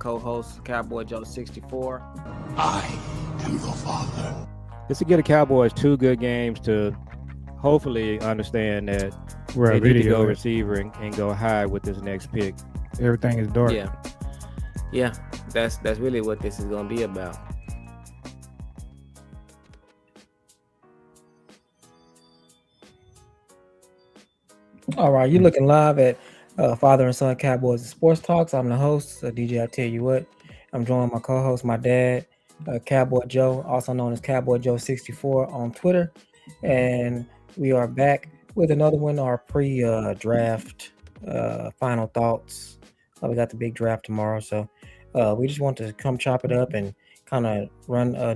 co-host Cowboy Joe 64. I am your father. Just to get the Cowboys 2 good games to hopefully understand that Where they a need to go video is. receiver and go high with this next pick. Everything is dark. Yeah, that's really what this is gonna be about. All right, you're looking live at Father and Son Cowboys and Sports Talks. I'm the host, DJ. I tell you what, I'm joined by my co-host, my dad, Cowboy Joe, also known as Cowboy Joe 64 on Twitter, and we are back with another one. Our pre-draft final thoughts. We got the big draft tomorrow, so we just want to come chop it up and kind of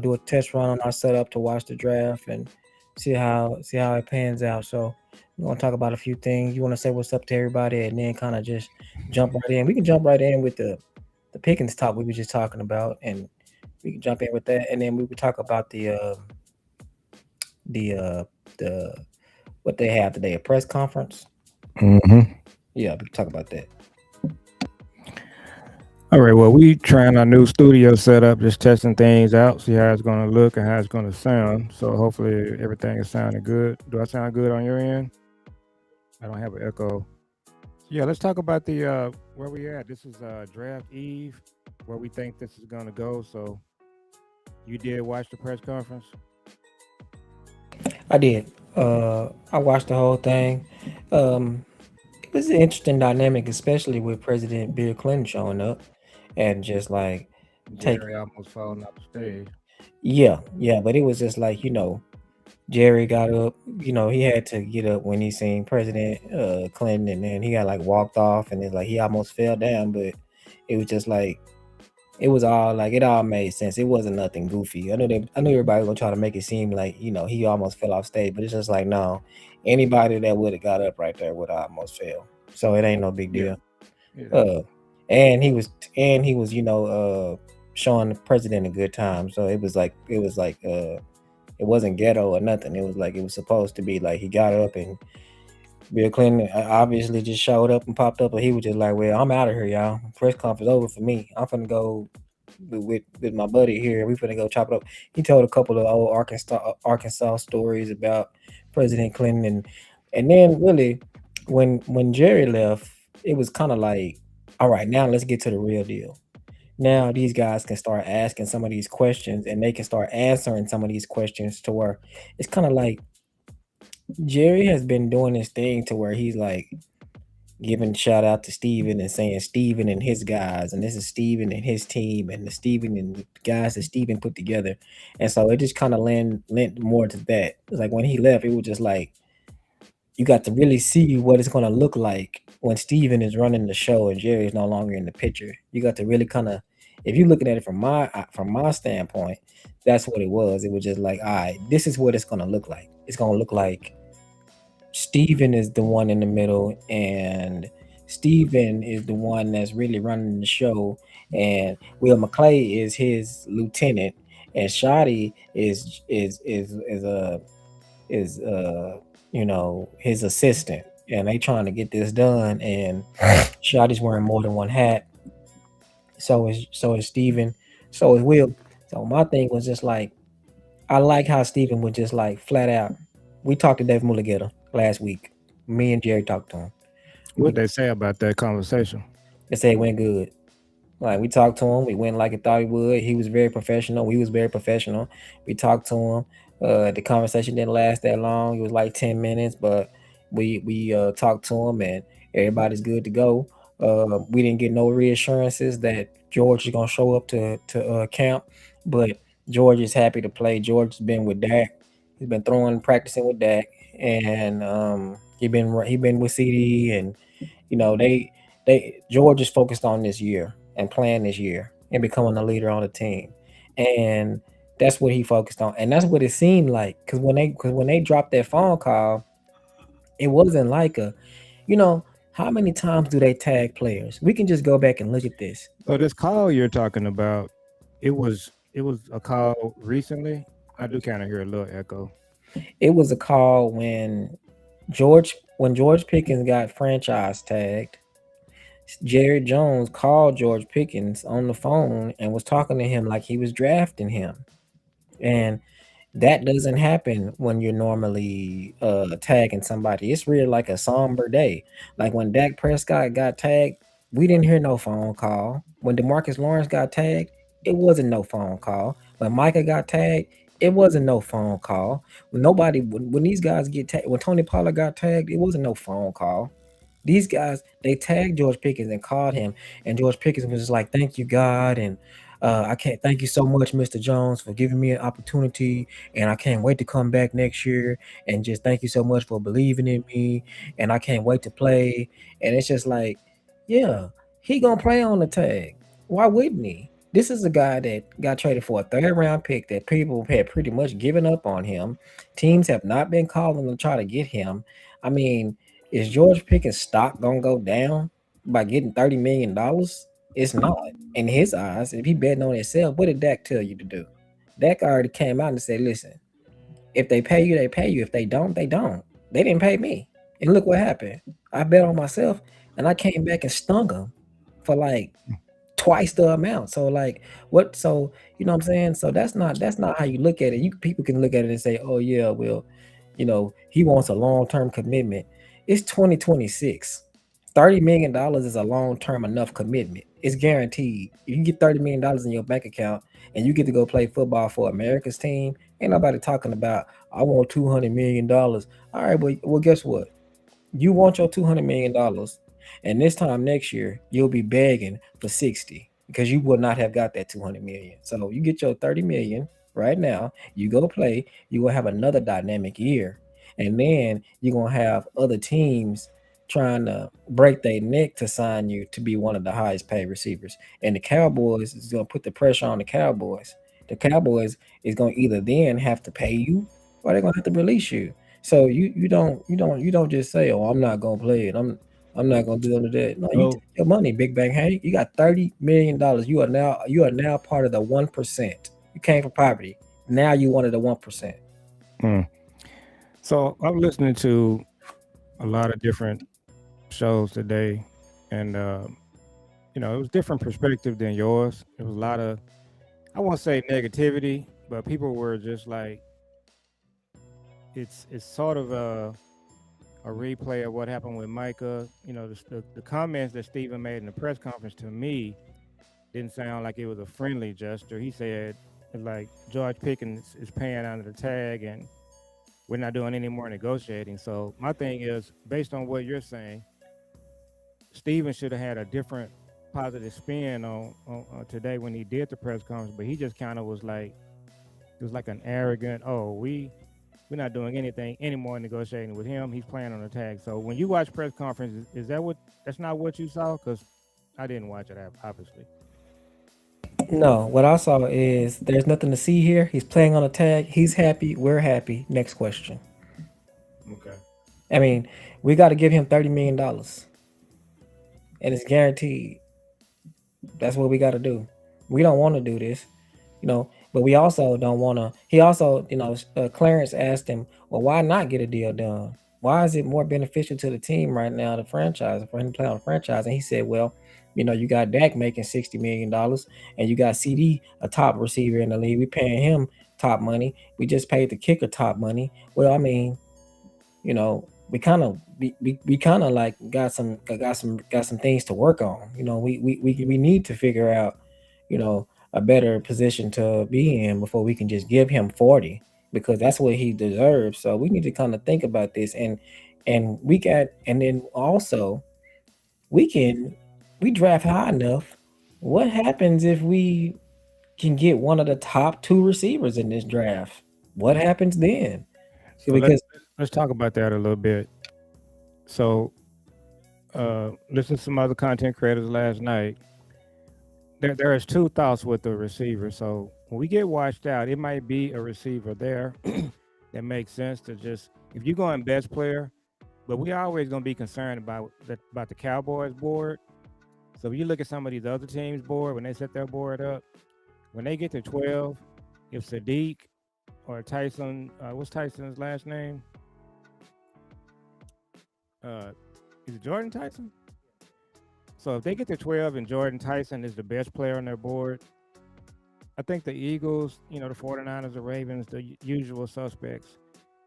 do a test run on our setup to watch the draft and see how it pans out. So we're gonna talk about a few things. You want to say what's up to everybody, and then kind of just jump right in. We can jump right in with the Pickens talk we were just talking about, and we can jump in with that, and then we would talk about the what they have today, a press conference. Mm-hmm. Yeah, we can talk about that. All right. Well, we trying our new studio setup, just testing things out, see how it's going to look and how it's going to sound. So hopefully everything is sounding good. Do I sound good on your end? I don't have an echo. Yeah, let's talk about the where we at. This is draft eve, where we think this is going to go. So you did watch the press conference? I did. I watched the whole thing. It was an interesting dynamic, especially with President Bill Clinton showing up and just like take. Jerry almost falling off the stage. Yeah, but it was just like Jerry got up. He had to get up when he seen President Clinton, and then he got like walked off, and it's like he almost fell down, but it was just like it was all like it all made sense. It wasn't nothing goofy. I knew everybody was gonna try to make it seem like he almost fell off stage, but it's just like no, anybody that would have got up right there would have almost fell. So it ain't no big deal. Yeah. And he was showing the president a good time. So it was like it wasn't ghetto or nothing. It was like it was supposed to be like he got up and Bill Clinton obviously just showed up and popped up, and he was just like, "Well, I'm out of here, y'all. Press conference over for me. I'm finna go with my buddy here. We finna go chop it up." He told a couple of old Arkansas stories about President Clinton, and then really when Jerry left, it was kind of like, all right, now let's get to the real deal. Now these guys can start asking some of these questions, and they can start answering some of these questions to where it's kind of like Jerry has been doing this thing to where he's like giving shout out to Steven and saying Steven and his guys, and this is Steven and his team, and the Steven and the guys that Steven put together. And so it just kind of lent more to that. It's like when he left, it was just like you got to really see what it's gonna look like when Steven is running the show and Jerry is no longer in the picture. You got to really kind of, if you're looking at it from my standpoint, that's what it was. It was just like, all right, this is what it's gonna look like. It's gonna look like Steven is the one in the middle, and Steven is the one that's really running the show, and Will McClay is his lieutenant, and Shoddy is his assistant, and they trying to get this done, and Shoddy's wearing more than one hat. So is Steven, so is Will. So my thing was just like I like how Steven was just like flat out. We talked to Dave Mulligeta last week. Me and Jerry talked to him. What they say about that conversation? They said it went good. Like we talked to him, we went like I thought he would. He was very professional. We was very professional. We talked to him. The conversation didn't last that long. It was like 10 minutes, but we talked to him, and everybody's good to go. We didn't get no reassurances that George is gonna show up to camp, but George is happy to play. George has been with Dak. He's been throwing, practicing with Dak, and he been with CD, and they George is focused on this year and playing this year and becoming a leader on the team, and that's what he focused on, and that's what it seemed like. Because when they dropped that phone call, it wasn't like how many times do they tag players? We can just go back and look at this. So this call you're talking about, it was a call recently. I do kind of hear a little echo. It was a call when George Pickens got franchise tagged. Jerry Jones called George Pickens on the phone and was talking to him like he was drafting him. And that doesn't happen when you're normally tagging somebody. It's really like a somber day. Like when Dak Prescott got tagged, we didn't hear no phone call. When DeMarcus Lawrence got tagged, it wasn't no phone call. When Micah got tagged, it wasn't no phone call. When these guys get tagged, when Tony Pollard got tagged, it wasn't no phone call. These guys, they tagged George Pickens and called him, and George Pickens was just like, "Thank you, God, and I can't thank you so much, Mr. Jones, for giving me an opportunity, and I can't wait to come back next year, and just thank you so much for believing in me, and I can't wait to play." And it's just like, yeah, he gonna play on the tag. Why wouldn't he? This is a guy that got traded for a third round pick that people had pretty much given up on him. Teams have not been calling to try to get him. I mean, is George Pickens' stock gonna go down by getting $30 million? It's not in his eyes. If he betting on himself, what did Dak tell you to do? Dak already came out and said, "Listen, if they pay you, they pay you. If they don't, they don't. They didn't pay me." And look what happened. I bet on myself, and I came back and stung them for like twice the amount. So like what so you know what I'm saying? So that's not how you look at it. You people can look at it and say, "Oh yeah, well, he wants a long-term commitment." It's 2026. $30 million is a long-term enough commitment. It's guaranteed. If you get $30 million in your bank account and you get to go play football for America's team, ain't nobody talking about I want $200 million. All right, well guess what? You want your $200 million, and this time next year you'll be begging for 60 because you would not have got that 200 million. So you get your 30 million right now. You go play. You will have another dynamic year, and then you're gonna have other teams trying to break their neck to sign you to be one of the highest paid receivers. And the Cowboys is gonna put the pressure on the Cowboys. The Cowboys is gonna either then have to pay you or they're gonna have to release you. So you don't just say, "Oh, I'm not gonna play it. I'm not gonna do none of that." No, you So take your money, Big Bang Hank. You got $30 million. You are now part of the 1%. You came from poverty. Now you one of the 1%. Mm. So I'm listening to a lot of different shows today, and it was different perspective than yours. There was a lot of, I won't say negativity, but people were just like, it's sort of a replay of what happened with Micah. The comments that Stephen made in the press conference to me didn't sound like it was a friendly gesture. He said, like, George Pickens is paying under the tag and we're not doing any more negotiating. So my thing is, based on what you're saying, Stephen should have had a different positive spin on today when he did the press conference, but he just kind of was like, it was like an arrogant, "Oh, we're not doing anything anymore negotiating with him. He's playing on the tag." So when you watch press conferences, is that's not what you saw? Because I didn't watch it, obviously. No, what I saw is there's nothing to see here. He's playing on a tag. He's happy. We're happy. Next question. Okay. I mean, we got to give him $30 million, and it's guaranteed. That's what we got to do. We don't want to do this, but we also don't want to. He also, Clarence asked him, "Well, why not get a deal done? Why is it more beneficial to the team right now, the franchise, for him to play on the franchise?" And he said, "Well, you got Dak making $60 million, and you got CD, a top receiver in the league. We paying him top money. We just paid the kicker top money. Well, I mean, we kind of like got some things to work on. We need to figure out a better position to be in before we can just give him 40, because that's what he deserves. So we need to kind of think about this, and then also we draft high enough. What happens if we can get one of the top two receivers in this draft? What happens then? So Because let's talk about that a little bit. So listen to some other content creators last night. There is two thoughts with the receiver. So when we get washed out, it might be a receiver there that makes sense to just, if you're going best player, but we always gonna be concerned about the Cowboys board. So when you look at some of these other teams' board, when they set their board up, when they get to 12, if Sadiq or Tyson, what's Tyson's last name? Is it Jordan Tyson? So if they get to 12 and Jordan Tyson is the best player on their board, I think the Eagles, the 49ers, the Ravens, the usual suspects,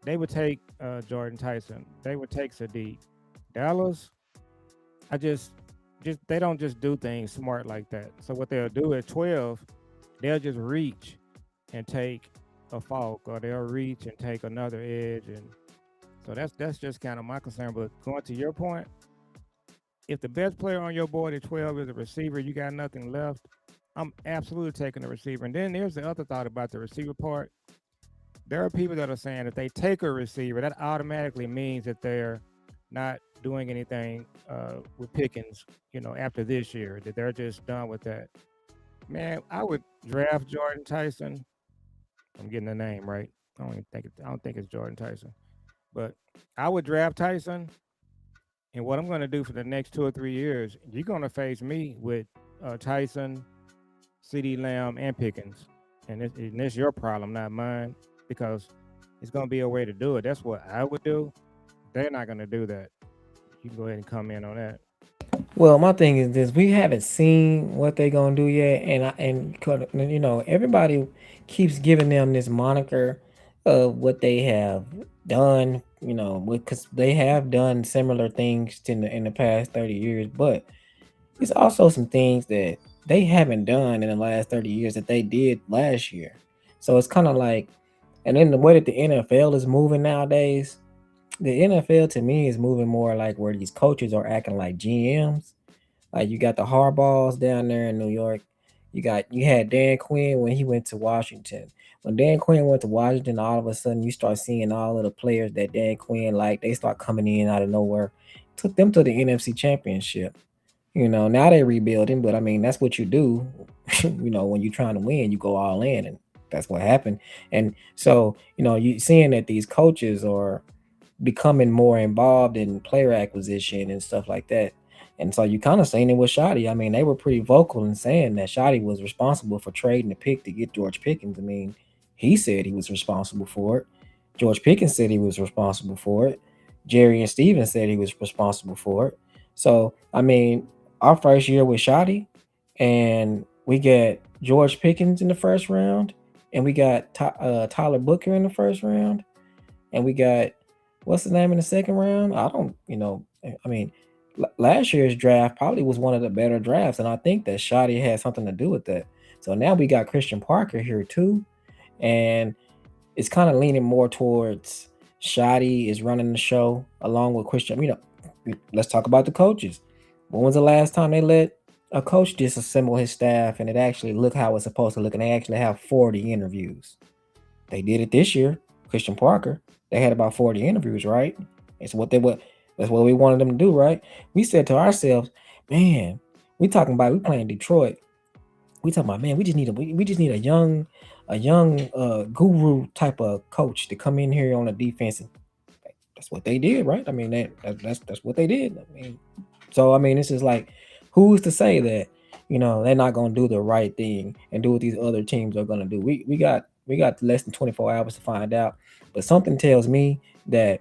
they would take Jordan Tyson. They would take Sadiq. Dallas, I just they don't just do things smart like that. So what they'll do at 12, they'll just reach and take a Falk, or they'll reach and take another edge, and so that's just kind of my concern. But going to your point, if the best player on your board at 12 is a receiver, you got nothing left. I'm absolutely taking the receiver. And then there's the other thought about the receiver part. There are people that are saying if they take a receiver, that automatically means that they're not doing anything with Pickens, after this year, that they're just done with that. Man, I would draft Jordan Tyson. I'm getting the name right. I don't think it's Jordan Tyson, but I would draft Tyson. And what I'm going to do for the next 2 or 3 years, you're going to face me with Tyson, CD Lamb, and Pickens, and it's your problem, not mine, because it's going to be a way to do it. That's what I would do. They're not going to do that. You can go ahead and come in on that. Well, my thing is this: we haven't seen what they gonna do yet, everybody keeps giving them this moniker of what they have done. Because they have done similar things in the past 30 years, but it's also some things that they haven't done in the last 30 years that they did last year. So it's kind of like, and then the way that the NFL is moving nowadays, the NFL to me is moving more like where these coaches are acting like GMs. Like you got the Harbaughs down there in New York. You had Dan Quinn when he went to Washington. When Dan Quinn went to Washington, all of a sudden you start seeing all of the players that Dan Quinn like they start coming in out of nowhere. Took them to the NFC Championship. Now they rebuilding, but I mean that's what you do. When you're trying to win, you go all in, and that's what happened. And so you seeing that these coaches are becoming more involved in player acquisition and stuff like that. And so you kind of seen it with Shoddy. I mean, they were pretty vocal in saying that Shoddy was responsible for trading the pick to get George Pickens. I mean, he said he was responsible for it. George Pickens said he was responsible for it. Jerry and Steven said he was responsible for it. So, I mean, our first year with Shoddy, and we got George Pickens in the first round, and we got Tyler Booker in the first round, and we got what's the name in the second round? I don't, I mean, last year's draft probably was one of the better drafts, and I think that Shoddy had something to do with that. So now we got Christian Parker here too, and it's kind of leaning more towards Shoddy is running the show along with Christian. Let's talk about the coaches. When was the last time they let a coach disassemble his staff and it actually look how it's supposed to look, and they actually have 40 interviews? They did it this year. Christian Parker. They had about 40 interviews, right? It's what they what That's what we wanted them to do, right? We said to ourselves, man, we playing Detroit. We talking about, man, we just need a young guru type of coach to come in here on the defense. And that's what they did, right? I mean, that's what they did. I mean, so I mean, it's just like, who's to say that they're not gonna do the right thing and do what these other teams are gonna do? We got less than 24 hours to find out, but something tells me that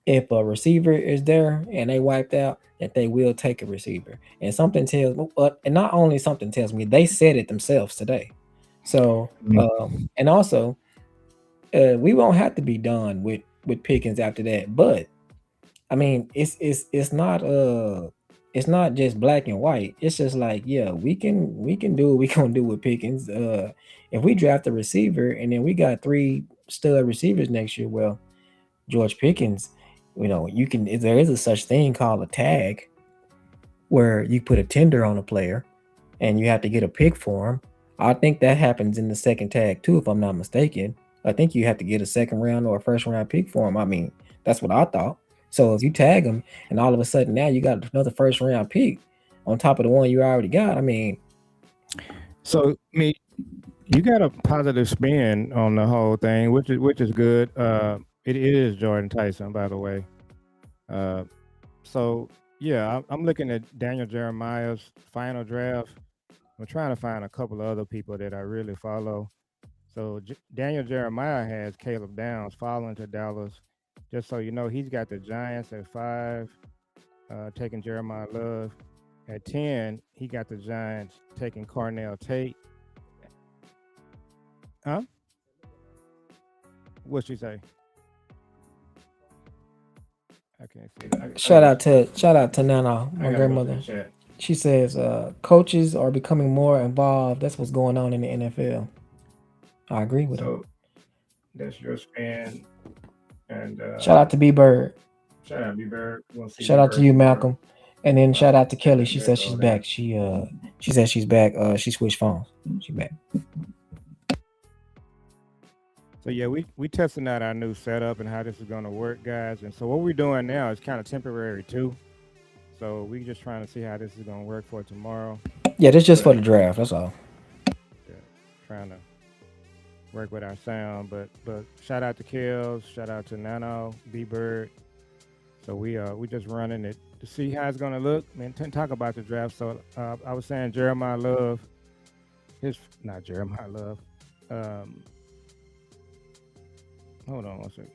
if a receiver is there and they wiped out, that they will take a receiver. And something tells me, and not only something tells me, they said it themselves today. So, and also, we won't have to be done with Pickens after that. But I mean, it's not just black and white. It's just like, yeah, we can do what we gonna do with Pickens. If we draft a receiver and then we got three stud receivers next year, well, George Pickens, there is a such thing called a tag where you put a tender on a player and you have to get a pick for him. I think that happens in the second tag too, if I'm not mistaken. I think you have to get a second round or a first round pick for him. I mean, that's what I thought. So if you tag him and all of a sudden now you got another first round pick on top of the one you already got, I mean, So, I mean, you got a positive spin on the whole thing, which is good. It is Jordan Tyson, by the way. Uh, so yeah, I'm looking at Daniel Jeremiah's final draft. I'm trying to find a couple of other people that I really follow. So Daniel Jeremiah has Caleb Downs following to Dallas. Just so you know, he's got the Giants at 5, taking Jeremiah Love. At 10, he got the Giants taking Cornell Tate. Huh? What'd she say? I can't see that. Shout out to Nana, I my gotta go to the grandmother. chat. She says coaches are becoming more involved. That's what's going on in the NFL. I agree with her. So that's your span. And Shout out to B Bird. shout out B Bird. We'll see Shout B out to Bird you, tomorrow. Malcolm. And then shout out to Kelly. She Let's says go she's there. back. She said she's back. She switched phones. She back. So yeah, we testing out our new setup and how this is gonna work, guys. And so what we're doing now is kind of temporary too. So we just trying to see how this is gonna work for tomorrow. Yeah, this just for the draft. That's all. Yeah, trying to work with our sound. But shout out to Kills, shout out to Nano, B Bird. So we just running it to see how it's gonna look. Man, talk about the draft. So I was saying Jeremiah Love, not Jeremiah Love. Hold on one second.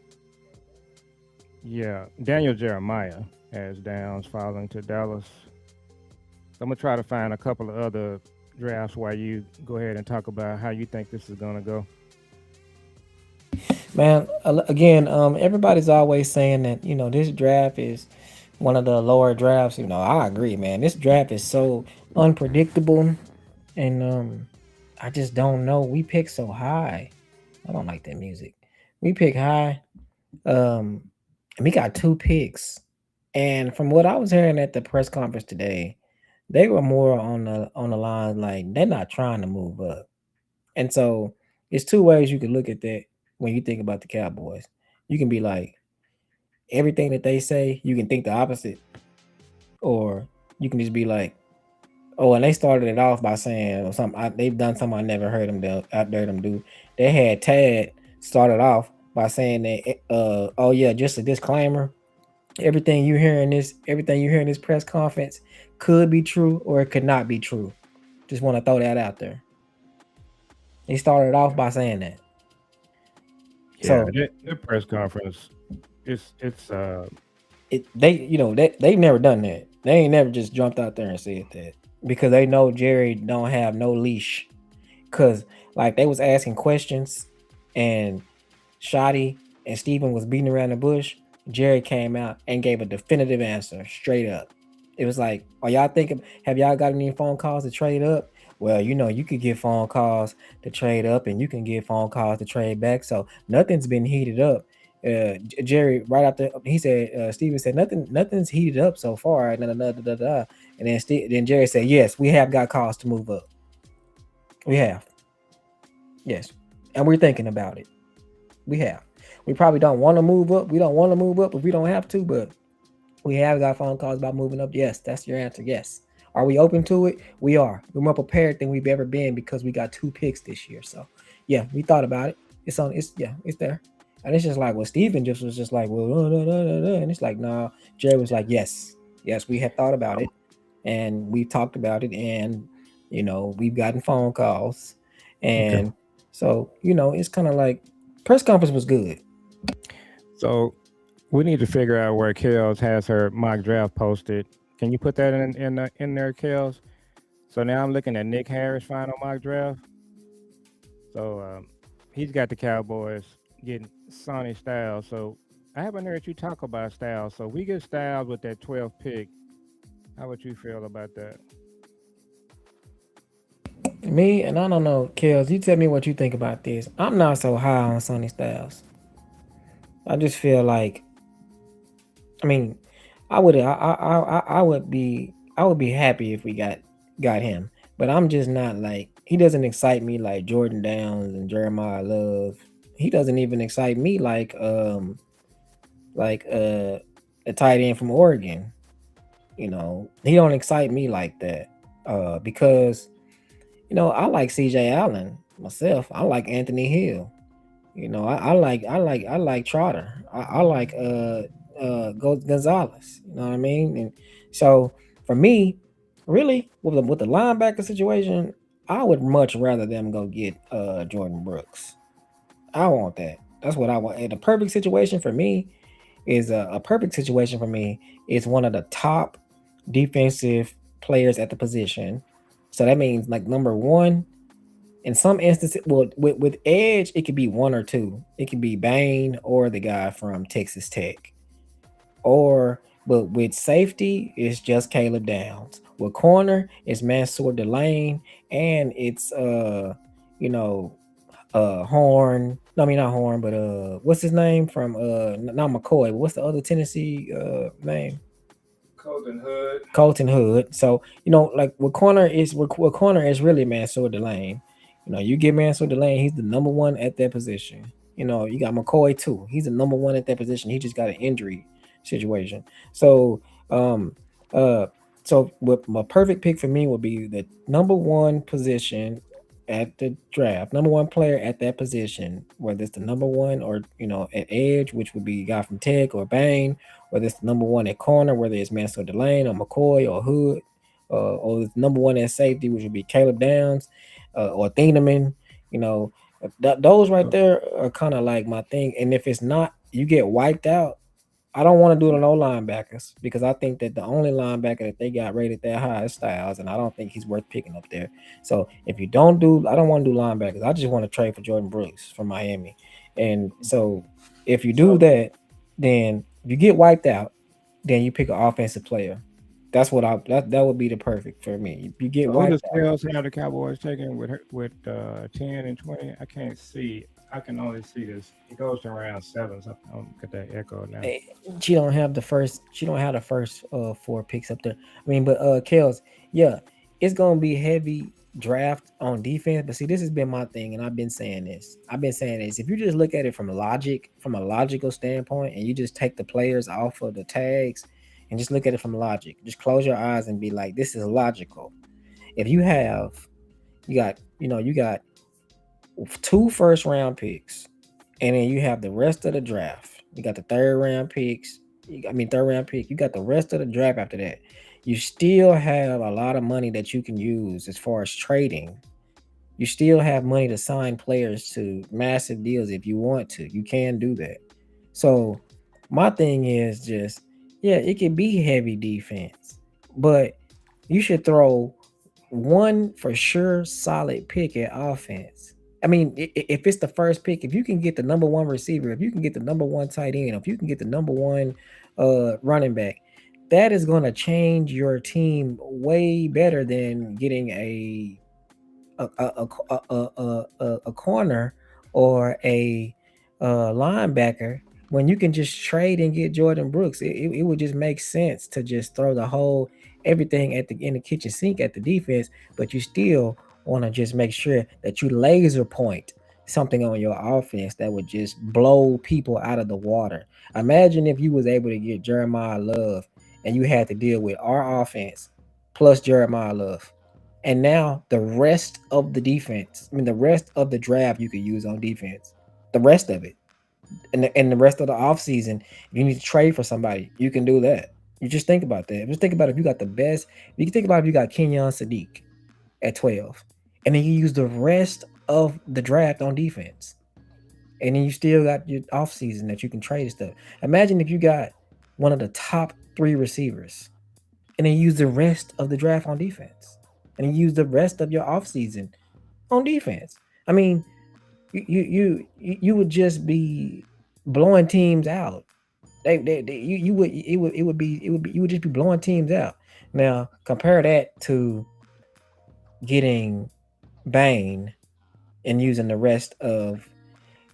Yeah, Daniel Jeremiah has Downs falling to Dallas. So I'm gonna try to find a couple of other drafts while you go ahead and talk about how you think this is gonna go. Man, again, everybody's always saying that this draft is one of the lower drafts. I agree, man. This draft is so unpredictable, and I just don't know. We pick so high. I don't like that music. We pick high, and we got 2 picks. And from what I was hearing at the press conference today, they were more on the line like they're not trying to move up. And so it's 2 ways you can look at that when you think about the Cowboys. You can be like everything that they say, you can think the opposite, or you can just be like, oh, and they started it off by saying something. They've done something I never heard them do. They had Tad started off by saying that, oh yeah, just a disclaimer. Everything you hear in this press conference could be true or it could not be true. Just want to throw that out there. They started off by saying that. Yeah, So the press conference, it's they've never done that. They ain't never just jumped out there and said that because they know Jerry don't have no leash. Cause like they was asking questions and Shoddy and Steven was beating around the bush. Jerry came out and gave a definitive answer straight up. It was like, are y'all thinking, have y'all got any phone calls to trade up? Well, you could get phone calls to trade up and you can get phone calls to trade back. So nothing's been heated up. Jerry, right after he said, Steven said, nothing's heated up so far. And then Jerry said, yes, we have got calls to move up. We have. Yes. And we're thinking about it. We have. We probably don't want to move up. We don't want to move up if we don't have to, but we have got phone calls about moving up. Yes, that's your answer. Yes. Are we open to it? We are. We're more prepared than we've ever been because we got 2 picks this year. So yeah, we thought about it. It's there. And it's just like, well, Steven just was just like, well, and it's like, no, Jerry was like, yes, we have thought about it and we've talked about it and we've gotten phone calls. And okay. so, it's kind of like press conference was good. So we need to figure out where Kels has her mock draft posted. Can you put that in there, Kels? So now I'm looking at Nick Harris' final mock draft. So he's got the Cowboys getting Sonny Styles. So I haven't heard you talk about Styles. So we get Styles with that 12th pick. How would you feel about that? Me, and I don't know, Kels, you tell me what you think about this. I'm not so high on Sonny Styles. I just feel like, I mean, I would be happy if we got him, but I'm just not like, he doesn't excite me like Jordan Downs and Jeremiah Love. He doesn't even excite me like a tight end from Oregon. He don't excite me like that. Because I like CJ Allen myself. I like Anthony Hill. I like Trotter. I like Gonzalez. You know what I mean? And so for me, really, with the linebacker situation, I would much rather them go get Jordan Brooks. I want that. That's what I want. And the perfect situation for me is one of the top defensive players at the position. So that means like number one. In some instances, well, with edge, it could be one or two. It could be Bane or the guy from Texas Tech. But with safety, it's just Caleb Downs. With corner, it's Mansour Delane, and it's you know, Horn. No, I mean not Horn, but what's his name from not McCoy, but what's the other Tennessee name? Colton Hood. So like with corner is really Mansour Delane. You get Mansour Delane, he's the number one at that position. You got McCoy too. He's the number one at that position. He just got an injury situation. So um uh what my perfect pick for me would be the number one position at the draft, number one player at that position, whether it's the number one or at edge, which would be a guy from Tech or Bane, whether it's the number one at corner, whether it's Mansell Delane or McCoy or Hood, or the number one at safety, which would be Caleb Downs or Thieneman. Those right there are kind of like my thing. And if it's not, you get wiped out. I don't want to do it on no linebackers because I think that the only linebacker that they got rated that high is Styles, and I don't think he's worth picking up there. So if you don't do, I don't want to do linebackers. I just want to trade for Jordan Brooks from Miami. And so if you do that, then if you get wiped out, then you pick an offensive player. That's what that would be the perfect for me. You get So who wiped does out. Sales have the Cowboys taking with 10 and 20? I can't see. I can only see this. It goes to around 7. So I don't get that echo now. She don't have the first. She don't have the first 4 picks up there. I mean, but Kels, yeah, it's gonna be heavy draft on defense. But see, this has been my thing, and I've been saying this. If you just look at it from a logical standpoint, and you just take the players off of the tags, and just look at it from logic, just close your eyes and be like, this is logical. If you got 2 first-round picks, and then you have the rest of the draft. You got the third-round picks. Third-round pick. You got the rest of the draft after that. You still have a lot of money that you can use as far as trading. You still have money to sign players to massive deals if you want to. You can do that. So my thing is just, yeah, it can be heavy defense, but you should throw one for sure solid pick at offense. I mean, if it's the first pick, if you can get the number one receiver, if you can get the number one tight end, if you can get the number one running back, that is going to change your team way better than getting a corner or a linebacker when you can just trade and get Jordan Brooks. It would just make sense to just throw the whole everything in the kitchen sink at the defense, but you still want to just make sure that you laser point something on your offense that would just blow people out of the water. Imagine if you was able to get Jeremiah Love and you had to deal with our offense plus Jeremiah Love. And now the rest of the defense, the rest of the draft you could use on defense. The rest of it. And the rest of the offseason, if you need to trade for somebody, you can do that. You just think about that. Just think about if you got the best. You can think about if you got Kenyon Sadiq at 12, and then you use the rest of the draft on defense, and then you still got your offseason that you can trade stuff. Imagine if you got one of the top 3 receivers, and then use the rest of the draft on defense, and then use the rest of your offseason on defense. I mean, you would just be blowing teams out. You would you would just be blowing teams out. Now compare that to getting Bane and using the rest of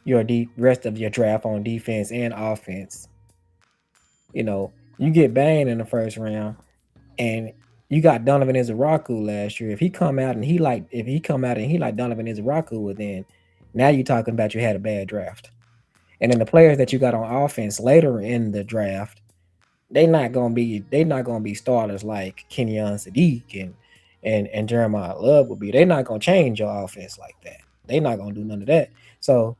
your draft on defense and offense. You get Bane in the first round, and you got Donovan Izaraku last year. If he come out and he like Donovan Izaraku, well then now you're talking about you had a bad draft. And then the players that you got on offense later in the draft, they're not gonna be starters like Kenyon Sadiq and Jeremiah Love will be. They're not gonna change your offense like that. They're not gonna do none of that. So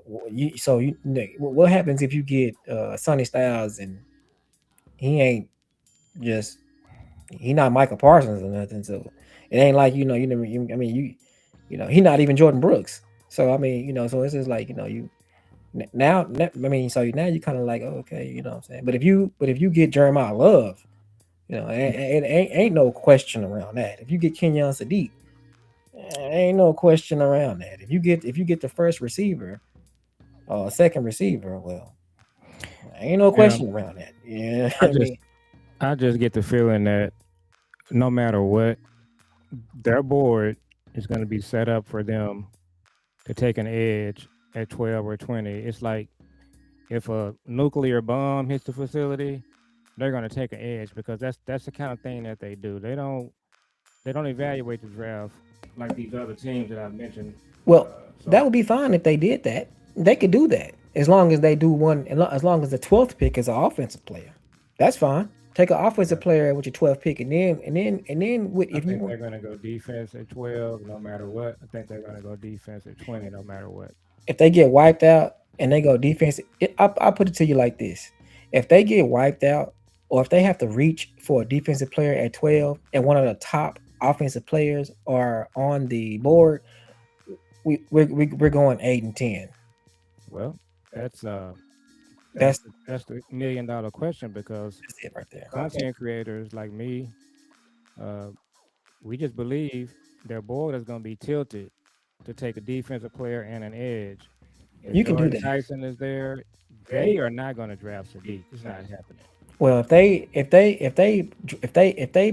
what happens if you get Sonny Styles and he not Michael Parsons or nothing? So it ain't like he not even Jordan Brooks. So so it's just like you. So now you kind of like, oh, okay, you know what I'm saying. But if you get Jeremiah Love, You know, it ain't no question around that. If you get Kenyon Sadiq, ain't no question around that. If you get the first receiver or second receiver, well, ain't no Yeah, question around that. Yeah, I I just mean, I just get the feeling that no matter what, their board is going to be set up for them to take an edge at 12 or 20. It's like if a nuclear bomb hits the facility, they're going to take an edge because that's the kind of thing that they do. They don't evaluate the draft like these other teams that I've mentioned. well, that So would be fine if they did that. They could do that as long as they do one, as long as the 12th pick is an offensive player. That's fine. Take an offensive yeah, player with your 12th pick, and then with I if you think want, they're going to go defense at 12 no matter what. I think they're going to go defense at 20 no matter what. if they get wiped out and they go defense, I'll put it to you like this: if they get wiped out, or if they have to reach for a defensive player at 12, and one of the top offensive players are on the board, we're going 8 and 10. Well, that's That's that's the $1 million question because that's it right there. content creators like me, uh, we just believe their board is going to be tilted to take a defensive player and an edge. If You can do Jordan that. Tyson is there, they are not going to draft Sadiq. It's not happening. Well, if they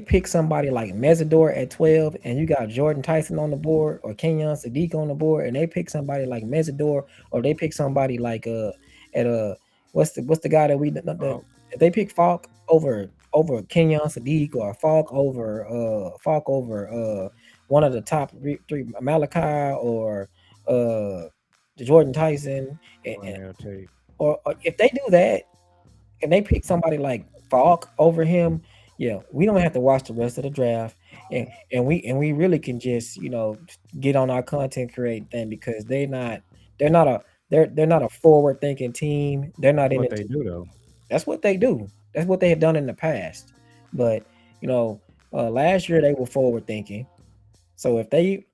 pick somebody like Mesidor at 12, and you got Jordan Tyson on the board or Kenyon Sadiq on the board, and they pick somebody like Mesidor, or they pick somebody like at what's the guy that Oh, if they pick Falk over Kenyon Sadiq, or Falk over one of the top three, Malachi, or uh Jordan Tyson, and well, take. or if they do that and they pick somebody like Falk over him, yeah, we don't have to watch the rest of the draft, and we really can just get on our content create thing, because they're not a they're not a forward thinking team. They're not That's in what it. they do, though. That's what they do. That's what they have done in the past. But you know, last year they were forward thinking. So if they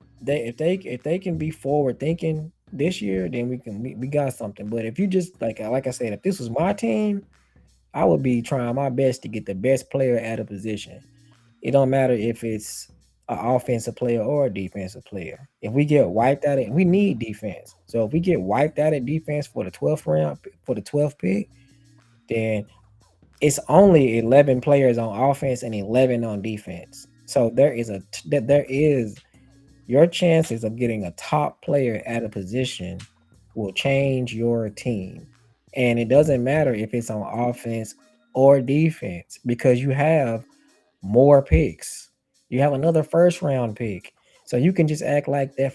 can be forward thinking this year, then we got something. But if you just like I said, if this was my team, I would be trying my best to get the best player at a position. It don't matter if it's an offensive player or a defensive player. If we get wiped out, we need defense. So if we get wiped out at defense for the 12th round, for the 12th pick, then it's only 11 players on offense and 11 on defense. So there is your chances of getting a top player at a position will change your team. And it doesn't matter if it's on offense or defense, because you have more picks. You have another first round pick. So you can just act like that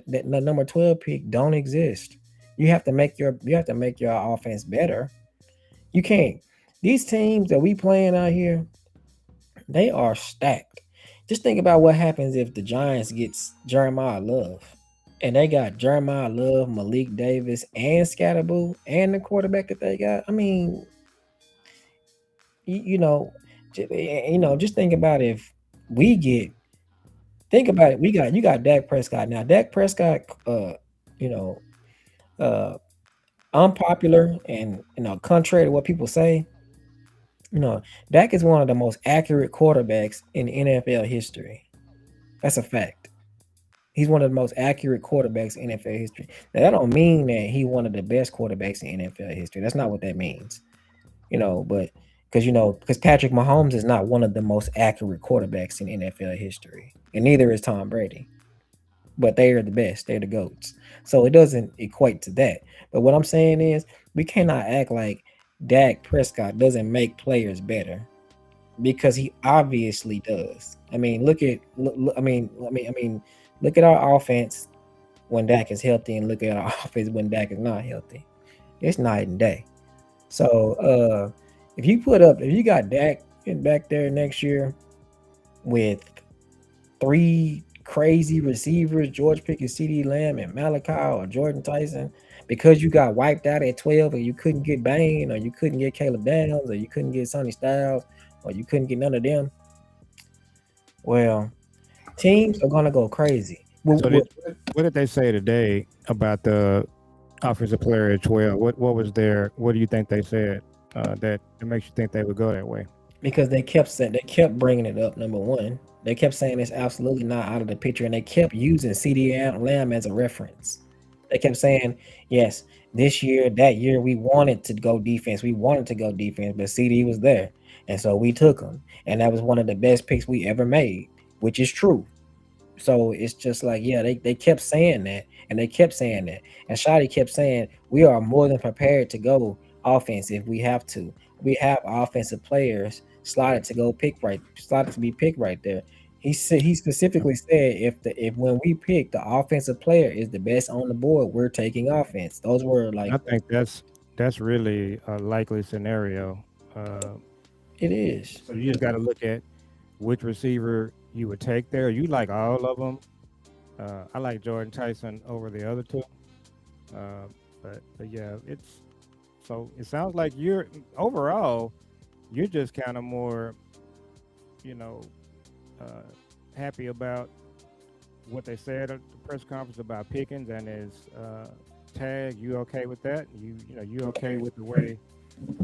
the number 12 pick don't exist. You have to make your offense better. You can't. These teams that we playing out here, they are stacked. Just think about what happens if the Giants gets Jeremiah Love. And they got Jeremiah Love, Malik Davis, and Scatterboo, and the quarterback that they got. I mean, you, you know, just think about if we get. Think about it. You got Dak Prescott now. Dak Prescott, you know, uh, unpopular and contrary to what people say. Dak is one of the most accurate quarterbacks in NFL history. That's a fact. He's one of the most accurate quarterbacks in NFL history. Now, that don't mean that he one of the best quarterbacks in NFL history. That's not what that means. But because Patrick Mahomes is not one of the most accurate quarterbacks in NFL history, and neither is Tom Brady. But they are the best. They're the goats. So it doesn't equate to that. But what I'm saying is, we cannot act like Dak Prescott doesn't make players better, because he obviously does. I mean, look at our offense when Dak is healthy, and look at our offense when Dak is not healthy. It's night and day. So if you got Dak back there next year with three crazy receivers, George Pickens, CD Lamb, and Malachi or Jordan Tyson, because you got wiped out at 12 and you couldn't get Bain, or you couldn't get Caleb Downs, or you couldn't get Sonny Styles, or you couldn't get none of them, well, teams are gonna go crazy. So what did they say today about the offensive player at 12? What was their? What do you think they said that it makes you think they would go that way? because they kept bringing it up. Number one, they kept saying it's absolutely not out of the picture, and they kept using CD Lamb as a reference. They kept saying, yes, this year, that year, we wanted to go defense. We wanted to go defense, but CD was there. And so we took him. And that was one of the best picks we ever made, which is true. So it's just like, yeah, they kept saying that, and they kept saying that. And Shotty kept saying, we are more than prepared to go offense if we have to. We have offensive players slotted to go pick right, slotted to be picked right there. He specifically said if when we pick the offensive player is the best on the board, we're taking offense. Those were like I think that's really a likely scenario. Uh, it is. so you just got to look at which receiver you would take there. You like all of them. I like Jordan Tyson over the other two. Uh, but yeah, it's so it sounds like you're overall you're just kind of more, you know, uh, happy about what they said at the press conference about Pickens and his tag. You okay with that? You okay with the way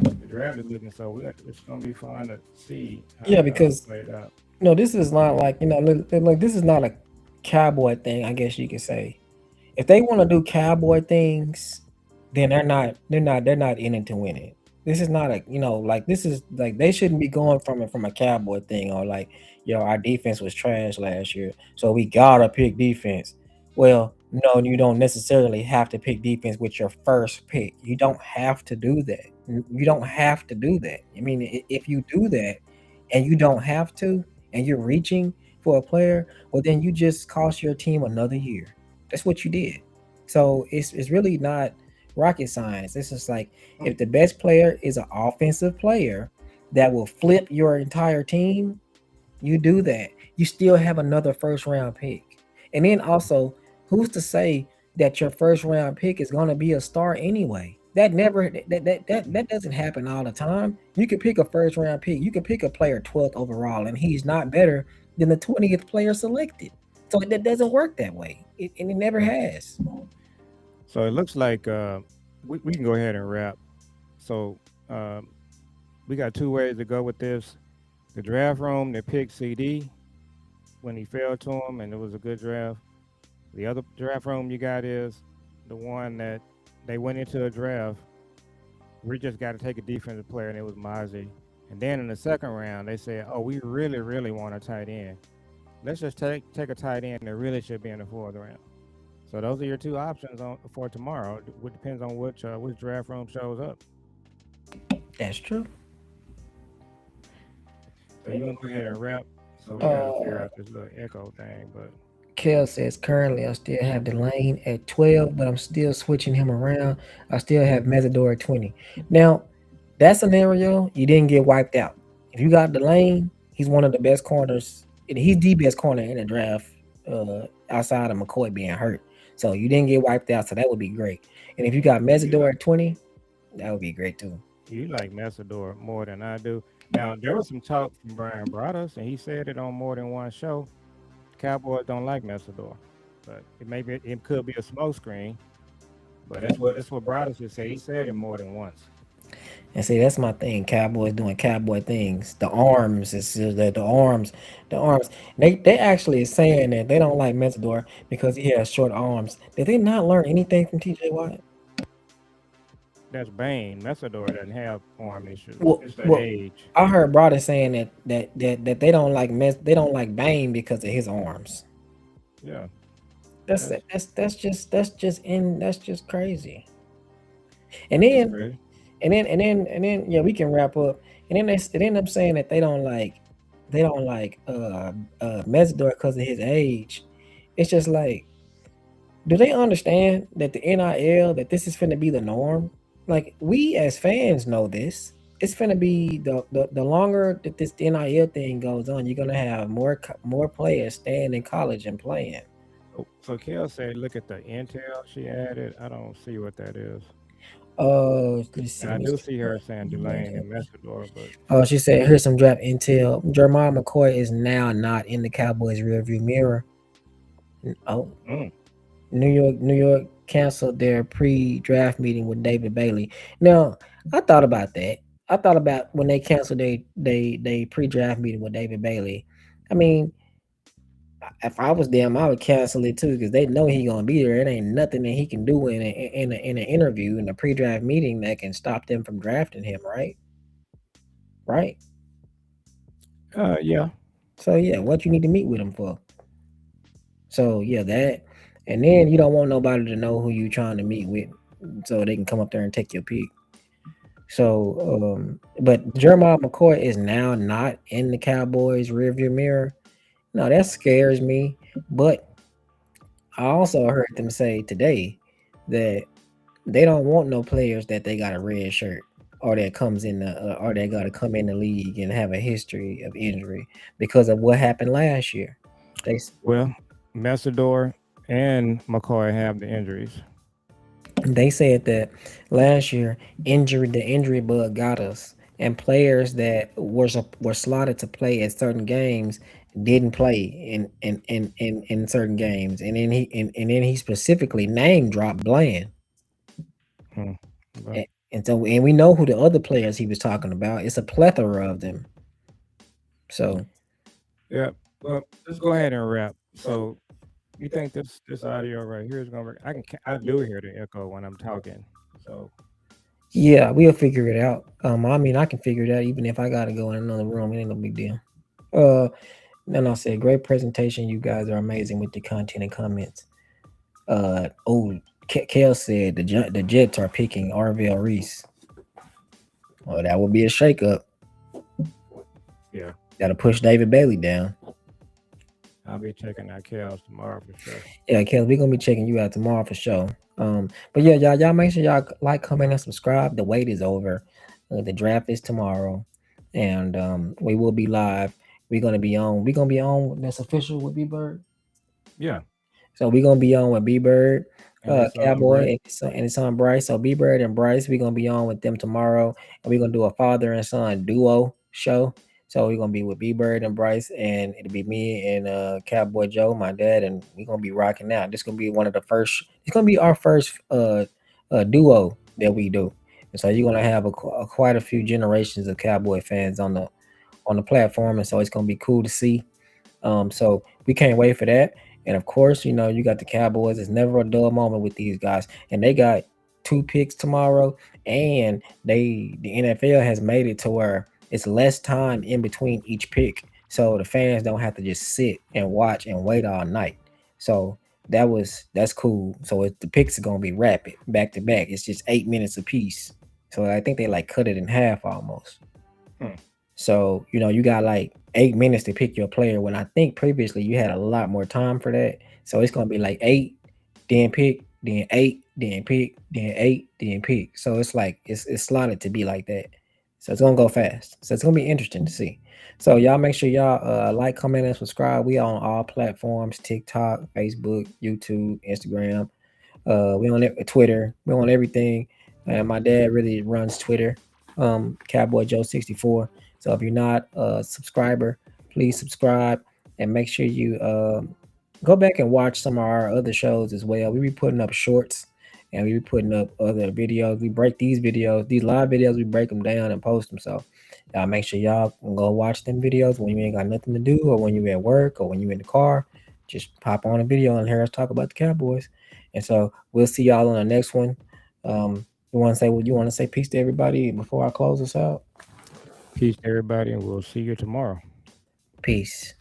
the draft is looking? So it's gonna be fun to see how Yeah, it all because played out. no, this is not like like this is not a cowboy thing. I guess you could say if they want to do cowboy things, then they're not in it to win it. This is not a like this is like they shouldn't be going from a cowboy thing or like our defense was trash last year, so we gotta pick defense. Well, no, you don't necessarily have to pick defense with your first pick. You don't have to do that. You don't have to do that. I mean, if you do that and you don't have to, and you're reaching for a player, well, then you just cost your team another year. That's what you did. So it's really not rocket science. This is like if the best player is an offensive player that will flip your entire team, you do that. You still have another first round pick. And then also, who's to say that your first round pick is gonna be a star anyway? That never that doesn't happen all the time. You could pick a first round pick. You could pick a player 12th overall, and he's not better than the 20th player selected. So that doesn't work that way. And it never has. So it looks like we can go ahead and wrap. So um, we got two ways to go with this. The draft room, they picked CD when he fell to him, and it was a good draft. The other draft room you got is the one that they went into a draft. We just got to take a defensive player, and it was Mozzie. And then in the second round, they said, "Oh, we really, really want a tight end. Let's just take a tight end that really should be in the fourth round." So those are your two options for tomorrow. It depends on which draft room shows up. That's true. So you want to go ahead and wrap. So we got to figure out this little echo thing, but. Kel says currently I still have the lane at 12, but I'm still switching him around. I still have Mesidor at 20. Now, that scenario, you didn't get wiped out. If you got the lane, he's one of the best corners. And he's the best corner in the draft outside of McCoy being hurt. So you didn't get wiped out, so that would be great. And if you got Mesidor at 20, that would be great too. You like Messidor more than I do. Now, there was some talk from Brian Broaddus, and he said it on more than one show. Cowboys don't like Messidor, but it could be a smoke screen. But that's what Broaddus just said. He said it more than once. And see, that's my thing. Cowboys doing cowboy things. The arms, it's just that the arms. They actually is saying that they don't like Mesidor because he has short arms. Did they not learn anything from TJ Watt? That's Bane. Messidor doesn't have arm issues. Well, It's the well, age. I heard Brother saying that they don't like they don't like Bane because of his arms. Yeah. That's That's that's just crazy. And that's then great. yeah, we can wrap up. And then they end up saying that they don't like Mesidor because of his age. It's just like, do they understand that the NIL that this is finna be the norm? Like we as fans know this. It's finna be the longer that this NIL thing goes on, you're gonna have more players staying in college and playing. So Kel said, look at the intel she added. I don't see what that is. Let's see. And I do see her saying Delane and Messidor, but Oh, she said, here's some draft intel. Jeremiah McCoy is now not in the Cowboys rearview mirror. Oh, mm, New York canceled their pre-draft meeting with David Bailey. Now, I thought about that. I thought about when they canceled they pre-draft meeting with David Bailey. I mean, if I was them, I would cancel it too because they know he gonna be there. It ain't nothing that he can do in an interview in a pre-draft meeting that can stop them from drafting him, right? Right. Yeah. So yeah, what you need to meet with him for? So yeah, that, and then you don't want nobody to know who you trying to meet with, so they can come up there and take your pick. So, but Jeremiah McCoy is now not in the Cowboys' rearview mirror. No, that scares me. But I also heard them say today that they don't want no players that they got a red shirt or that comes in the or they got to come in the league and have a history of injury because of what happened last year. They Well, Messador and McCoy have the injuries. they said that last year the injury bug got us, and players that were slotted to play at certain games didn't play in certain games, and then he specifically name dropped Bland. Hmm. Well, And so, and we know who the other players he was talking about. It's a plethora of them. So yeah. Well, let's go ahead and wrap. So, you think this audio right here is gonna work? I do hear the echo when I'm talking. So, yeah, we'll figure it out. I mean, I can figure it out even if I gotta go in another room. It ain't no big deal. Uh, then I said, great presentation. You guys are amazing with the content and comments. Kel said the Jets are picking Arvell Reese. Well, that would be a shakeup. yeah, That'll push David Bailey down. I'll be checking out Kels tomorrow for sure. Yeah, Kel, we're gonna be checking you out tomorrow for sure. But yeah, y'all make sure y'all like, comment, and subscribe. The wait is over. The draft is tomorrow, and we will be live. We're gonna be on. We're gonna be on. That's official with B Bird. Yeah, So we're gonna be on with B Bird, and it's Cowboy, Bryce. and his son Bryce. So B Bird and Bryce, we're gonna be on with them tomorrow, and we're gonna do a father and son duo show. So we're gonna be with B Bird and Bryce, and it'll be me and Cowboy Joe, my dad, and we're gonna be rocking out. This gonna be one of the first. It's gonna be our first duo that we do. And so you're gonna have quite a few generations of Cowboy fans on the platform, and so it's gonna be cool to see. So we can't wait for that. And of course, you know, you got the Cowboys. It's never a dull moment with these guys. And they got 2 picks tomorrow. And the NFL has made it to where it's less time in between each pick. So the fans don't have to just sit and watch and wait all night. So that's cool. So the picks are gonna be rapid, back to back. It's just 8 minutes apiece. So I think they like cut it in half almost. Hmm. So, you know, you got like 8 minutes to pick your player when I think previously you had a lot more time for that. So it's gonna be like eight, then pick, then eight, then pick, then eight, then pick. So it's like it's slotted to be like that. So it's gonna go fast. So it's gonna be interesting to see. So y'all make sure y'all like, comment, and subscribe. We on all platforms: TikTok, Facebook, YouTube, Instagram. We on Twitter. We on everything. And my dad really runs Twitter. Cowboy Joe 64. So if you're not a subscriber, please subscribe and make sure you go back and watch some of our other shows as well. We be putting up shorts and we be putting up other videos. We break these videos, these live videos, we break them down and post them. So y'all make sure y'all can go watch them videos when you ain't got nothing to do or when you're at work or when you're in the car. Just pop on a video and hear us talk about the Cowboys. And so we'll see y'all on the next one. You want to say what you want to say? Peace to everybody before I close us out. Peace to everybody, and we'll see you tomorrow. Peace.